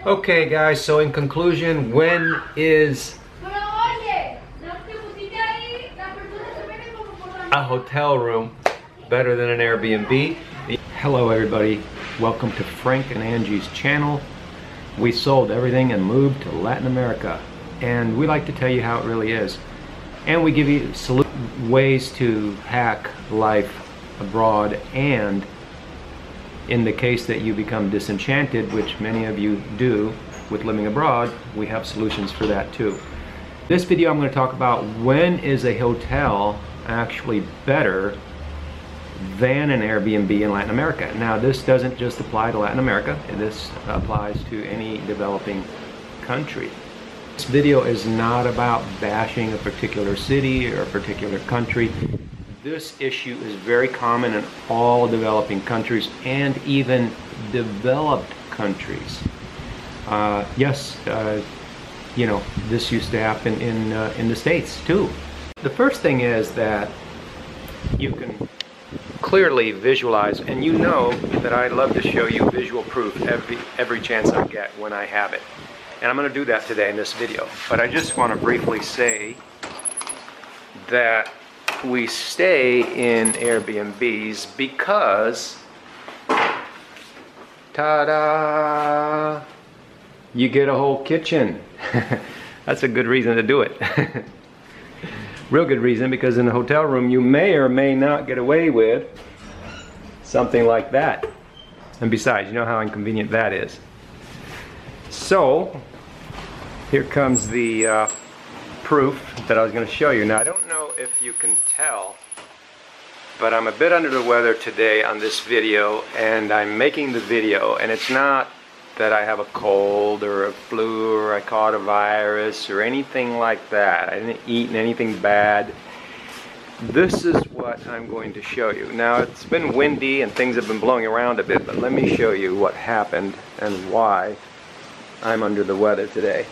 Okay guys, so in conclusion, when is a hotel room better than an Airbnb? Hello everybody, welcome to Frank and Angie's channel. We sold everything and moved to Latin America, and we like to tell you how it really is. And we give you ways to hack life abroad, and in the case that you become disenchanted, which many of you do with living abroad, we have solutions for that too. This video I'm going to talk about when is a hotel actually better than an Airbnb in Latin America. Now this doesn't just apply to Latin America, this applies to any developing country. This video is not about bashing a particular city or a particular country. This issue is very common in all developing countries and even developed countries. You know, this used to happen in the States too. The first thing is that you can clearly visualize, and you know that I love to show you visual proof every chance I get when I have it. And I'm going to do that today in this video. But I just want to briefly say that we stay in Airbnbs because, ta-da, you get a whole kitchen. That's a good reason to do it. Real good reason, because in a hotel room you may or may not get away with something like that. And besides, you know how inconvenient that is. So, here comes the proof that I was going to show you. Now I don't know if you can tell, but I'm a bit under the weather today on this video, and I'm making the video, and it's not that I have a cold or a flu or I caught a virus or anything like that. I didn't eat anything bad. This is what I'm going to show you. Now it's been windy and things have been blowing around a bit, but let me show you what happened and why I'm under the weather today.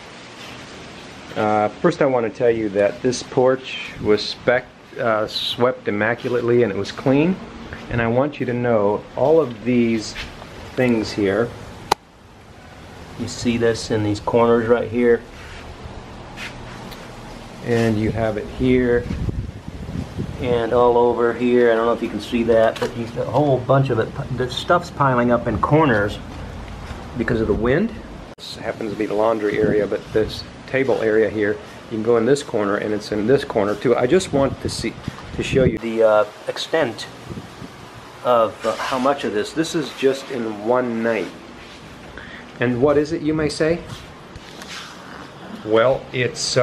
First I want to tell you that this porch was swept immaculately and it was clean, and I want you to know all of these things here. You see this in these corners right here, and you have it here and all over here. I don't know if you can see that, but a whole bunch of it, the stuff's piling up in corners because of the wind. This happens to be the laundry area, but this table area here, you can go in this corner, and it's in this corner too. I just want to show you the extent of how much of this. This is just in one night. And what is it, you may say? Well, it's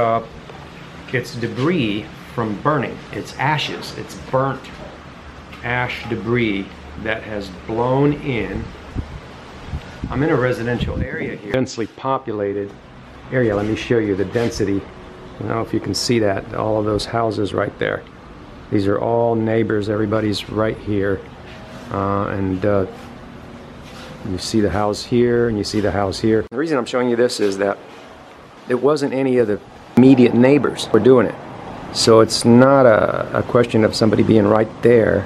debris from burning. It's ashes. It's burnt ash debris that has blown in. I'm in a residential area here, densely populated area. Let me show you the density. I don't know if you can see that, all of those houses right there. These are all neighbors, everybody's right here. You see the house here, and you see the house here. The reason I'm showing you this is that it wasn't any of the immediate neighbors who were doing it. So it's not a question of somebody being right there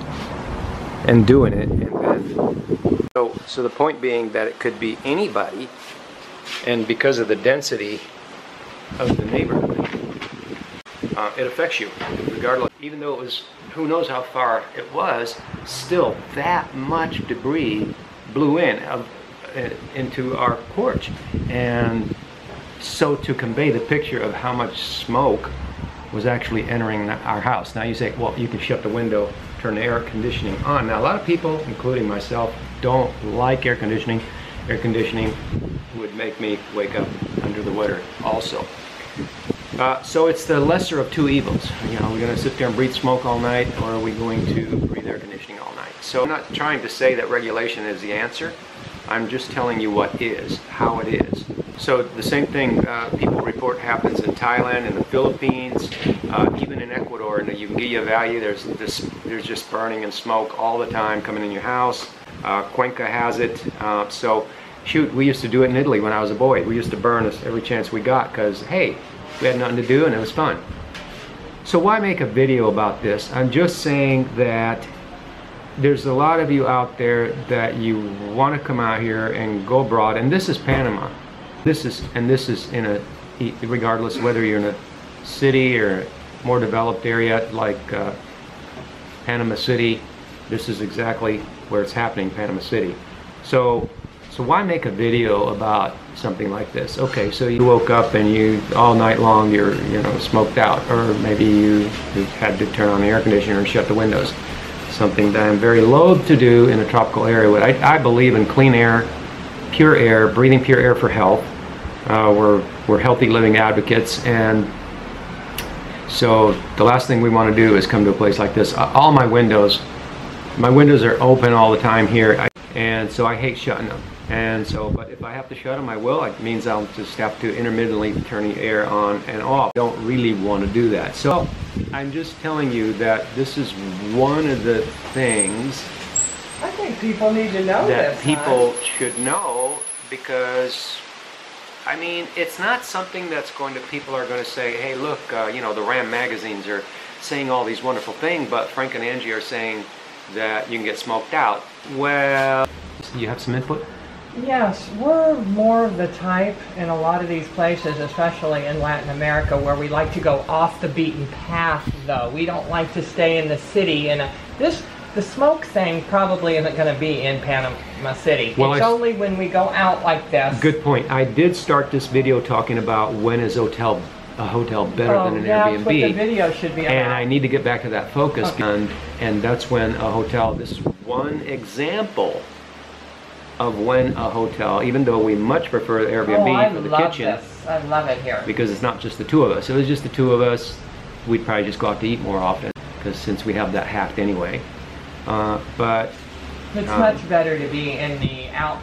and doing it. And then, so the point being that it could be anybody, and because of the density of the neighborhood, it affects you regardless. Even though it was, who knows how far it was, still that much debris blew into our porch. And so to convey the picture of how much smoke was actually entering our house. Now you say, well, you can shut the window, turn the air conditioning on. Now a lot of people, including myself, don't like air conditioning. Air conditioning would make me wake up under the weather also. So it's the lesser of two evils. You know, we're going to sit there and breathe smoke all night, or are we going to breathe air conditioning all night? So I'm not trying to say that regulation is the answer. I'm just telling you what is, how it is. So the same thing people report happens in Thailand, in the Philippines, even in Ecuador. And you can give you a value. There's just burning and smoke all the time coming in your house. Cuenca has it. So shoot, we used to do it in Italy when I was a boy. We used to burn every chance we got because, hey, we had nothing to do and it was fun. So why make a video about this? I'm just saying that there's a lot of you out there that you want to come out here and go abroad, and this is Panama. This is in a, regardless whether you're in a city or a more developed area like Panama City, this is exactly where it's happening, Panama City. So why make a video about something like this? Okay, so you woke up and you all night long you're smoked out, or maybe you had to turn on the air conditioner and shut the windows. Something that I'm very loath to do in a tropical area. But I believe in clean air, pure air, breathing pure air for health. We're healthy living advocates, and so the last thing we want to do is come to a place like this. All my windows are open all the time here, and so I hate shutting them. And so, but if I have to shut them, I will. It means I'll just have to intermittently turn the air on and off. I don't really want to do that. So I'm just telling you that this is one of the things I think people need to know that this, people should know, because I mean, it's not something that's people are going to say, hey, look, the Ram magazines are saying all these wonderful things, but Frank and Angie are saying that you can get smoked out. Well, you have some input? Yes, we're more of the type in a lot of these places, especially in Latin America, where we like to go off the beaten path, though. We don't like to stay in the city. The smoke thing probably isn't going to be in Panama City. Well, it's only when we go out like this. Good point. I did start this video talking about when is a hotel better than an Airbnb. That's what the video should be about. And I need to get back to that focus. Okay. And that's when a hotel, this is one example of when a hotel, even though we much prefer the Airbnb for the kitchen. I love it here. Because it's not just the two of us. If it was just the two of us, we'd probably just go out to eat more often, because since we have that hacked anyway. But it's much better to be in the out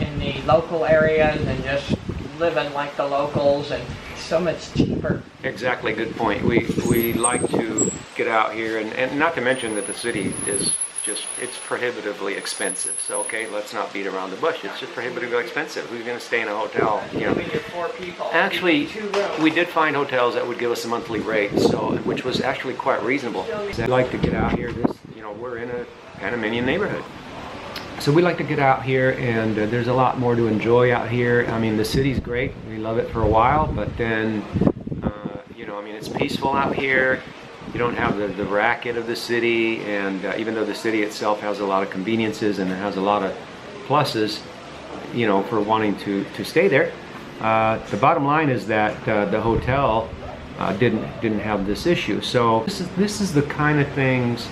in the local areas and just living like the locals, and so much cheaper. Exactly, good point. We like to get out here, and not to mention that the city is it's prohibitively expensive. So okay, let's not beat around the bush. It's just prohibitively expensive. Who's going to stay in a hotel? We get 4 people. Actually, we did find hotels that would give us a monthly rate, which was actually quite reasonable. We like to get out here. We're in a Panamanian neighborhood, so we like to get out here, and there's a lot more to enjoy out here. I mean, the city's great. We love it for a while, but then it's peaceful out here. You don't have the racket of the city, and even though the city itself has a lot of conveniences and it has a lot of pluses, for wanting to stay there, the bottom line is that the hotel didn't have this issue. So this is the kind of things,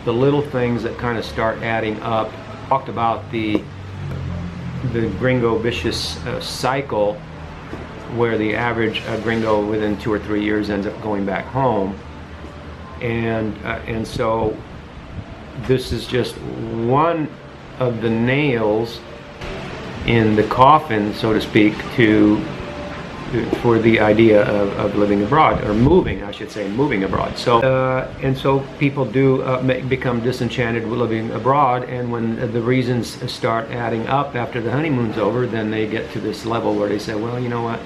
the little things that kind of start adding up. Talked about the Gringo vicious cycle, where the average Gringo within 2 or 3 years ends up going back home. And so this is just one of the nails in the coffin, so to speak, for the idea of living abroad, or moving, I should say, moving abroad. So and so people do become disenchanted with living abroad, and when the reasons start adding up after the honeymoon's over, then they get to this level where they say, well, you know what?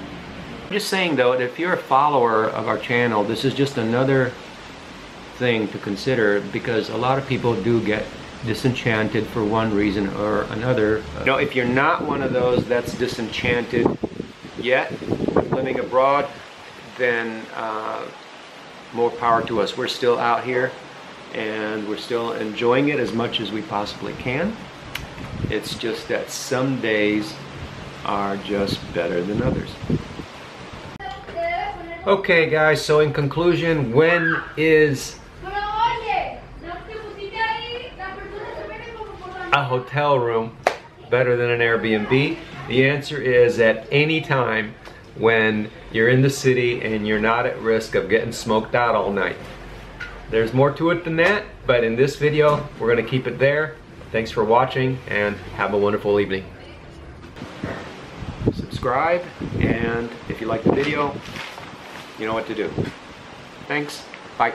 I'm just saying though, that if you're a follower of our channel, this is just another thing to consider, because a lot of people do get disenchanted for one reason or another. If you're not one of those that's disenchanted yet with living abroad, then more power to us. We're still out here, and we're still enjoying it as much as we possibly can. It's just that some days are just better than others. Okay guys, so in conclusion, when is a hotel room better than an Airbnb? The answer is at any time when you're in the city and you're not at risk of getting smoked out all night. There's more to it than that, but in this video, we're going to keep it there. Thanks for watching, and have a wonderful evening. Subscribe, and if you like the video, you know what to do. Thanks. Bye.